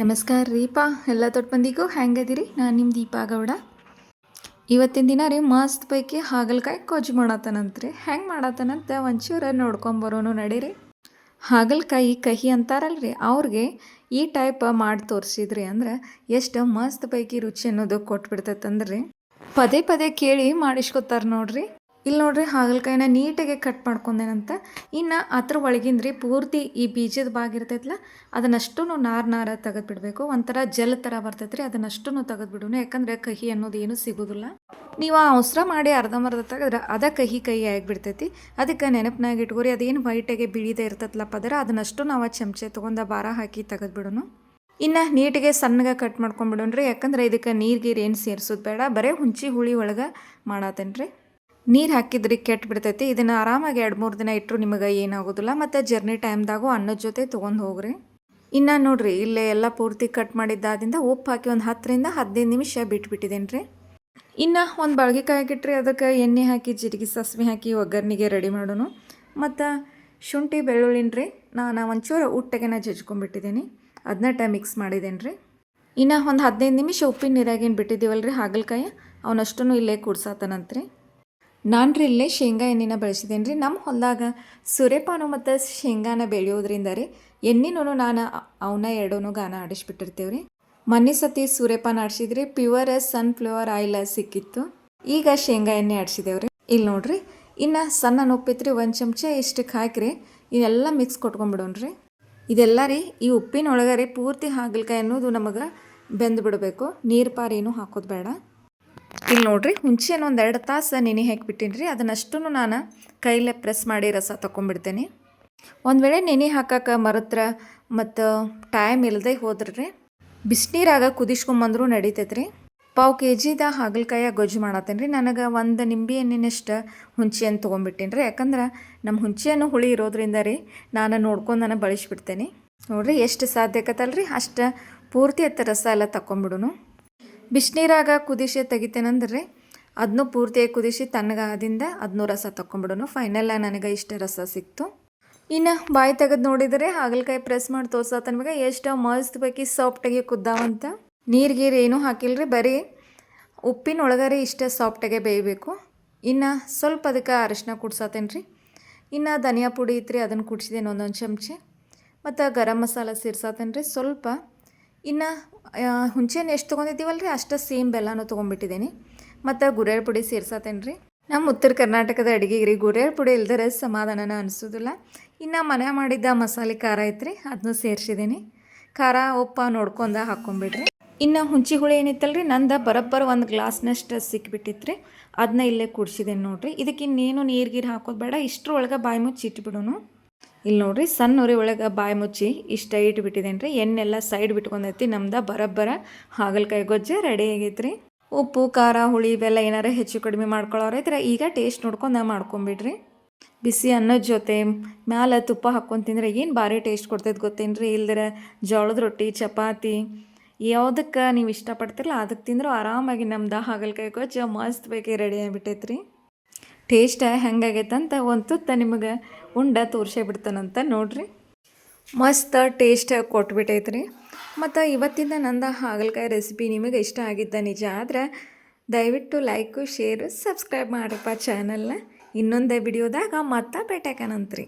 ನಮಸ್ಕಾರ ರೀಪಾ ಎಲ್ಲ ತೊಟ್ಟು ಮಂದಿಗೂ ಹೆಂಗದಿರಿ. ನಾನು ನಿಮ್ಮ ದೀಪಾ ಗೌಡ. ಇವತ್ತಿನ ದಿನ ರೀ ಮಸ್ತ್ ಪೈಕಿ ಹಾಗಲಕಾಯಿ ಗೊಜ್ಜು ಮಾಡತ್ತನಂತ್ರಿ. ಹೆಂಗೆ ಮಾಡತ್ತನಂತ ಒಂಚೂರು ನೋಡ್ಕೊಂಬರೋನು ನಡೀರಿ. ಹಾಗಲಕಾಯಿ ಕಹಿ ಅಂತಾರಲ್ರಿ, ಅವ್ರಿಗೆ ಈ ಟೈಪ್ ಮಾಡಿ ತೋರಿಸಿದ್ರಿ ಅಂದ್ರೆ ಎಷ್ಟು ಮಸ್ತ್ ಪೈಕಿ ರುಚಿ ಅನ್ನೋದು ಕೊಟ್ಬಿಡ್ತೈತಂದ್ರಿ ಪದೇ ಪದೇ ಕೇಳಿ ಮಾಡಿಸ್ಕೊತಾರೆ ನೋಡ್ರಿ. ಇಲ್ಲಿ ನೋಡ್ರಿ ಹಾಗಲಕಾಯಿನ ನೀಟಾಗಿ ಕಟ್ ಮಾಡ್ಕೊಂಡೇನಂತ. ಇನ್ನು ಅದ್ರ ಒಳಗಿಂದ್ರಿ ಪೂರ್ತಿ ಈ ಬೀಜದ ಭಾಗ ಇರ್ತೈತಲ್ಲ ಅದನ್ನಷ್ಟು ನಾರು ತೆಗೆದುಬಿಡ್ಬೇಕು. ಒಂಥರ ಜಲ್ ಥರ ಬರ್ತೈತ್ರಿ, ಅದನ್ನಷ್ಟು ತೆಗೆದುಬಿಡೋನು. ಯಾಕಂದರೆ ಕಹಿ ಅನ್ನೋದು ಏನು ಸಿಗೋದಿಲ್ಲ. ನೀವು ಆ ಅವಸರ ಮಾಡಿ ಅರ್ಧಂಬರ್ಧ ತೆಗೆದ್ರೆ ಅದ ಕಹಿ ಆಗಿಬಿಡ್ತೈತಿ. ಅದಕ್ಕೆ ನೆನಪಿನಾಗ ಇಟ್ಕೋರಿ, ಅದೇನು ವೈಟಾಗಿ ಬಿಳಿದೇ ಇರ್ತೈತಲ್ಲ ಪದರ, ಅದನ್ನಷ್ಟು ನಾವು ಚಮಚೆ ತೊಗೊಂಡು ಬಾರ ಹಾಕಿ ತೆಗೆದುಬಿಡೋನು. ಇನ್ನು ನೀಟಿಗೆ ಸಣ್ಣಗೆ ಕಟ್ ಮಾಡ್ಕೊಂಡ್ಬಿಡೋಣ್ರಿ. ಯಾಕಂದ್ರೆ ಇದಕ್ಕೆ ನೀರು ಏನು ಸೇರಿಸೋದು ಬೇಡ, ಬರೀ ಹುಂಚಿ ಹುಳಿ ಒಳಗೆ ಮಾಡತ್ತೇನ್ರಿ. ನೀರು ಹಾಕಿದ್ರಿ ಕೆಟ್ಟು ಬಿಡ್ತೈತಿ. ಇದನ್ನು ಆರಾಮಾಗಿ 2-3 ದಿನ ಇಟ್ಟರು ನಿಮಗೆ ಏನಾಗೋದಿಲ್ಲ. ಮತ್ತು ಜರ್ನಿ ಟೈಮ್ದಾಗೂ ಅನ್ನದ ಜೊತೆ ತೊಗೊಂಡು ಹೋಗ್ರಿ. ಇನ್ನು ನೋಡಿರಿ, ಇಲ್ಲೇ ಎಲ್ಲ ಪೂರ್ತಿ ಕಟ್ ಮಾಡಿದ್ದಾದಿಂದ ಉಪ್ಪು ಹಾಕಿ ಒಂದು 10-15 ನಿಮಿಷ ಬಿಟ್ಬಿಟ್ಟಿದ್ದೇನೆ ರೀ. ಇನ್ನು ಒಂದು ಬಾಳ್ಗಿಕಾಯಿ ಇಟ್ರಿ, ಅದಕ್ಕೆ ಎಣ್ಣೆ ಹಾಕಿ ಜೀರಿಗೆ ಸಾಸಿವೆ ಹಾಕಿ ಒಗ್ಗರಣೆಗೆ ರೆಡಿ ಮಾಡೋಣ. ಮತ್ತು ಶುಂಠಿ ಬೆಳ್ಳುಳ್ಳಿನ ರೀ ನಾನು ಒಂಚೂರು ಉಟ್ಟೆಗೆನ ಜಜ್ಕೊಂಡ್ಬಿಟ್ಟಿದ್ದೀನಿ, ಅದನ್ನ ಮಿಕ್ಸ್ ಮಾಡಿದ್ದೇನೆ ರೀ. ಇನ್ನು ಒಂದು 15 ನಿಮಿಷ ಉಪ್ಪಿನ ನೀರಾಗೇನು ಬಿಟ್ಟಿದ್ದೀವಲ್ಲ ರೀ ಹಾಗಲಕಾಯಿ, ಅವನಷ್ಟೂ ಇಲ್ಲೇ ಕೂಡ್ಸಾತನಂತ್ರಿ. ನಾನು ರೀ ಇಲ್ಲೇ ಶೇಂಗಾ ಎಣ್ಣೆನ ಬಳಸಿದ್ದೇನೆ ರೀ. ನಮ್ಮ ಹೊಲದಾಗ ಸೂರ್ಯಪಾನ ಮತ್ತು ಶೇಂಗಾನ ಬೆಳೆಯೋದ್ರಿಂದ ರೀ ಎಣ್ಣೆನೂ ನಾನು ಅವನ್ನ ಎರಡೂ ಗಾನ ಆಡಿಸ್ಬಿಟ್ಟಿರ್ತೀವಿ ರೀ. ಮೊನ್ನೆ ಸತಿ ಸೂರ್ಯಪಾನ ಆಡಿಸಿದ್ರಿ, ಪ್ಯೂರ್ ಸನ್ಫ್ಲವರ್ ಆಯಿಲ್ ಸಿಕ್ಕಿತ್ತು. ಈಗ ಶೇಂಗಾ ಎಣ್ಣೆ ಆಡಿಸಿದೇವ್ರಿ. ಇಲ್ಲಿ ನೋಡ್ರಿ, ಇನ್ನು ಸಣ್ಣ ಉಪ್ಪಿತ್ರಿ 1 ಚಮಚ ಇಷ್ಟಕ್ಕೆ ಹಾಕಿರಿ. ಇದೆಲ್ಲ ಮಿಕ್ಸ್ ಕೊಟ್ಕೊಂಡ್ಬಿಡೋಣ್ರಿ. ಇದೆಲ್ಲ ರೀ ಈ ಉಪ್ಪಿನೊಳಗೆ ರೀ ಪೂರ್ತಿ ಹಾಗಲಕಾಯಿ ಅನ್ನೋದು ನಮಗೆ ಬೆಂದು ಬಿಡಬೇಕು. ನೀರು ಪಾರೇನು ಹಾಕೋದು ಬೇಡ. ಇಲ್ಲಿ ನೋಡ್ರಿ, ಹುಂಚೆನ ಒಂದು 2 ತಾಸು ನೆನೆ ಹಾಕಿಬಿಟ್ಟಿನಿ ರೀ. ಅದನ್ನಷ್ಟು ನಾನು ಕೈಲೇ ಪ್ರೆಸ್ ಮಾಡಿ ರಸ ತೊಗೊಂಡ್ಬಿಡ್ತೇನೆ. ಒಂದು ವೇಳೆ ನೆನೆ ಹಾಕಕ್ಕೆ ಮರತ್ರ ಮತ್ತು ಟೈಮ್ ಇಲ್ಲದೆ ಹೋದ್ರಿ ಬಿಸಿನೀರಾಗ ಕುದಿಸ್ಕೊಂಬಂದ್ರೂ ನಡೀತೈತೆ ರೀ. 1/4 kg ಹಾಗಲಕಾಯಿ ಗೊಜ್ಜು ಮಾಡತ್ತೇನೆ ರೀ. ನನಗೆ 1 ನಿಂಬೆ ಹಣ್ಣಿನಷ್ಟು ಹುಂಚೆಯನ್ನು ತೊಗೊಂಡ್ಬಿಟ್ಟಿನಿ ರೀ. ಯಾಕಂದ್ರೆ ನಮ್ಮ ಹುಂಚೆಯನ್ನು ಹುಳಿ ಇರೋದ್ರಿಂದ ರೀ ನಾನು ನೋಡ್ಕೊಂಡು ಬಳಸಿಬಿಡ್ತೇನೆ. ನೋಡಿರಿ ಎಷ್ಟು ಸಾಧ್ಯಕತ್ತಲ್ರಿ ಅಷ್ಟು ಪೂರ್ತಿ ಎತ್ತ ರಸ ಎಲ್ಲ ತಗೊಂಡ್ಬಿಡೋನು. ಬಿಸಿನೀರಾಗ ಕುದಿಸಿ ತೆಗಿತೇನೆಂದ್ರೆ ಅದನ್ನೂ ಪೂರ್ತಿಯಾಗಿ ಕುದಿಸಿ ತಣ್ಣಗಾದಿಂದ ಅದನ್ನೂ ರಸ ತಗೊಂಡ್ಬಿಡೋನು. ಫೈನಲ್ಲ ನನಗೆ ಇಷ್ಟ ರಸ ಸಿಕ್ತು. ಇನ್ನು ಬಾಯಿ ತೆಗೆದು ನೋಡಿದರೆ ಹಾಗಲಕಾಯಿ ಪ್ರೆಸ್ ಮಾಡಿ ತೋರ್ಸತ್ತ ನಮಗೆ ಎಷ್ಟು ಮಸ್ತ್ ಬೇಕಿ ಸಾಫ್ಟಾಗಿ ಕುದ್ದಾವಂತ. ನೀರು ಏನೂ ಹಾಕಿಲ್ರಿ, ಬರೀ ಉಪ್ಪಿನೊಳಗರೆ ಇಷ್ಟ ಸಾಫ್ಟಾಗೆ ಬೇಯಬೇಕು. ಇನ್ನು ಸ್ವಲ್ಪ ಅದಕ್ಕೆ ಅರಿಶಿನ ಕುಡ್ಸತ್ತೇನೆ ರೀ. ಇನ್ನು ಧನಿಯಾ ಪುಡಿ ಇತ್ತು ಅದನ್ನು ಕುಡಿಸಿದ್ದೇನೆ 1 ಚಮಚೆ. ಮತ್ತು ಗರಂ ಮಸಾಲ ಸೇರ್ಸತ್ತೇನೆ ರೀ ಸ್ವಲ್ಪ. ಇನ್ನು ಹುಂಚೆನ ಎಷ್ಟು ತೊಗೊಂಡಿದ್ದೀವಲ್ಲ ರೀ ಅಷ್ಟು ಸೇಮ್ ಬೆಲ್ಲನೂ ತೊಗೊಂಡ್ಬಿಟ್ಟಿದ್ದೀನಿ. ಮತ್ತು ಗುರೇಳ್ ಪುಡಿ ಸೇರ್ಸತ್ತೇನೆ ರೀ. ನಮ್ಮ ಉತ್ತರ ಕರ್ನಾಟಕದ ಅಡುಗೆಗೆ ರೀ ಗುರೇಳ್ ಪುಡಿ ಇಲ್ದರೆ ಸಮಾಧಾನನ ಅನಿಸೋದಿಲ್ಲ. ಇನ್ನು ಮನೆ ಮಾಡಿದ್ದ ಮಸಾಲೆ ಖಾರ ಐತ್ರಿ, ಅದನ್ನೂ ಸೇರಿಸಿದ್ದೀನಿ. ಖಾರ ಉಪ್ಪು ನೋಡ್ಕೊಂಡು ಹಾಕ್ಕೊಂಬಿಡ್ರಿ. ಇನ್ನು ಹುಂಚಿ ಹುಳಿ ಏನಿತ್ತಲ್ಲ ರೀ ನಂದು ಬರೋಬ್ಬರ 1 ಗ್ಲಾಸ್ನಷ್ಟು ಸಿಕ್ಬಿಟ್ಟಿತ್ತು ರೀ. ಅದನ್ನ ಇಲ್ಲೇ ಕುಡಿಸಿದ್ದೇನೆ ನೋಡಿರಿ. ಇದಕ್ಕೆ ಇನ್ನೇನು ನೀರು ಹಾಕೋದು ಬೇಡ, ಇಷ್ಟರೊಳಗೆ ಬಾಯಿ ಮುಚ್ಚಿ ಇಟ್ಬಿಡೋನು. ಇಲ್ಲಿ ನೋಡಿರಿ, ಸಣ್ಣ ಉರಿ ಒಳಗೆ ಬಾಯಿ ಮುಚ್ಚಿ ಇಷ್ಟ ಇಟ್ಬಿಟ್ಟಿದ್ದೇನೆ ರೀ. ಎಣ್ಣೆಲ್ಲ ಸೈಡ್ ಬಿಟ್ಕೊಂಡೈತಿ. ನಮ್ದು ಬರೋಬ್ಬರ ಹಾಗಲಕಾಯಿ ಗೊಜ್ಜು ರೆಡಿ ಆಗೈತೆ ರೀ. ಉಪ್ಪು ಖಾರ ಹುಳಿ ಇವೆಲ್ಲ ಏನಾರ ಹೆಚ್ಚು ಕಡಿಮೆ ಮಾಡ್ಕೊಳ್ಳೋರೈದ್ರೆ ಈಗ ಟೇಸ್ಟ್ ನೋಡ್ಕೊಂಡು ಮಾಡ್ಕೊಂಬಿಡ್ರಿ. ಬಿಸಿ ಅನ್ನದ ಜೊತೆ ಮ್ಯಾಲೆ ತುಪ್ಪ ಹಾಕ್ಕೊಂಡು ತಿಂದರೆ ಏನು ಭಾರಿ ಟೇಸ್ಟ್ ಕೊಡ್ತೈತೆ ಗೊತ್ತೇನು ರೀ. ಇಲ್ದಿರ ಜೋಳದ ರೊಟ್ಟಿ ಚಪಾತಿ ಯಾವುದಕ್ಕೆ ನೀವು ಇಷ್ಟಪಡ್ತಿರಲ್ಲ ಅದಕ್ಕೆ ತಿಂದರೂ ಆರಾಮಾಗಿ ನಮ್ದು ಹಾಗಲಕಾಯಿ ಗೊಜ್ಜು ಮಸ್ತ್ ಬೇಕೇ ರೆಡಿ ಆಗಿಬಿಟ್ಟೈತೆ ರೀ. ಟೇಸ್ಟ್ ಹೆಂಗಾಗೈತಂತ ಒಂದು ತುತ್ತ ನಿಮಗೆ ತೋರಿಸೇ ಬಿಡ್ತಾನಂತ ನೋಡ್ರಿ. ಮಸ್ತ್ ಟೇಸ್ಟ್ ಕೊಟ್ಬಿಟ್ಟೈತೆ ರೀ. ಮತ್ತು ಇವತ್ತಿಂದ ನಂದು ಹಾಗಲಕಾಯಿ ರೆಸಿಪಿ ನಿಮಗೆ ಇಷ್ಟ ಆಗಿದ್ದ ನಿಜ ಆದರೆ ದಯವಿಟ್ಟು ಲೈಕು ಶೇರು ಸಬ್ಸ್ಕ್ರೈಬ್ ಮಾಡಿರಪ್ಪ ಚಾನಲ್ನ. ಇನ್ನೊಂದು ವಿಡಿಯೋದಾಗ ಮತ್ತೆ ಭೇಟಿಯಾಗೋಣಂತ್ರಿ.